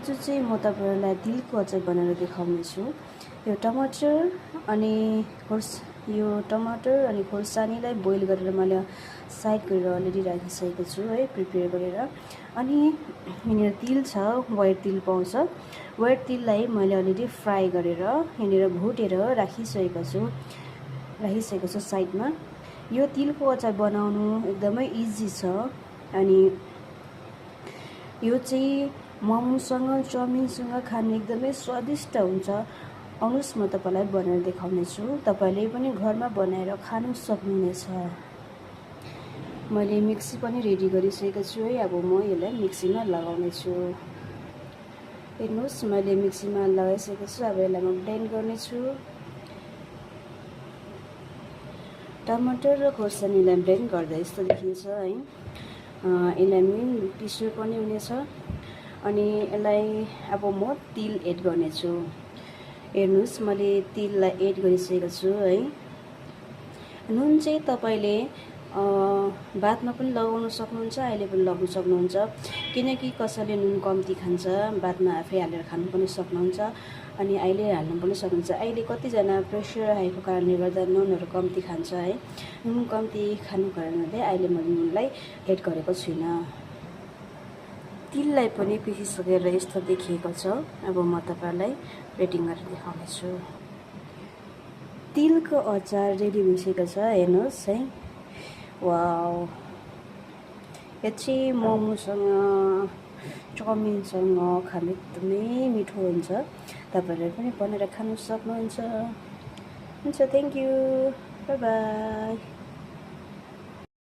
आज चाहिँ म तपाईहरुलाई तिलको अचार बनाएर देखाउने छु। यो टमाटर अनि खोर्सानीलाई बोइल गरेर मैले साइड गरेर अलरेडी राखिसकेको छु है, प्रिपेयर गरेर। अनि यहाँनिर तिल छ, व्हाइट तिल पाउँछ। व्हाइट तिललाई मैले अलरेडी फ्राई गरेर यहाँनिर भुटेर राखिसकेको छु साइडमा। यो तिलको अचार बनाउनु एकदमै इजी छ अनि यो चाहिँ मोमोसँग चाउमिनसँग खानु एकदमै स्वादिष्ट हुन्छ। आउनुहोस् म तपाईलाई बनाएर देखाउने छु, तपाईले पनि घरमा बनाएर खानु सक्नुहुनेछ। मैले मिक्सी पनि रेडी गरिसकेको छु है। अब म यसलाई मिक्सीमा लगाउने छु। हेर्नुहोस् मैले मिक्सीमा लगाइसकेको छु। अब यसलाई म ब्लेन्ड गर्ने छु। टमाटर र खोर्सानीलाई ब्लेन्ड गर्दा यस्तो देखिन्छ है। यसलाई मेन पिस्नु पनि हुनेछ। अनि यसलाई अब म तिल एड गर्ने छु। हेर्नुहोस् मैले तिललाई एड गरिसकेको छु है। नुन चाहिँ तपाईले बादमा पनि लगाउन सक्नुहुन्छ, अहिले पनि लगाउन सक्नुहुन्छ। किनकि कसैले नुन कम्ती खान्छ, बादमा आफै हालेर खानु पनि सक्नुहुन्छ अनि अहिले हाल्नु पनि सक्नुहुन्छ। अहिले कतिजना प्रेसर आएको कारणले गर्दा नुनहरू कम्ती खान्छ है। नुन कम्ती खानु कारणले अहिले मैले नुनलाई एड गरेको छुइनँ। तिललाई पनि पिसिसकेर यस्तो देखिएको छ। अब म तपाईलाई प्लेटिङ गरेर देखाउने छु। तिलको अचार रेडी भइसकेको छ, हेर्नुहोस् है। वाउ, यो चाहिँ मोमोसँग चाउमिनसँग खानु एकदमै मिठो हुन्छ। तपाईहरुले पनि बनाएर खानु सक्नुहुन्छ। हुन्छ, थ्यांक यू, बाइ बाइ।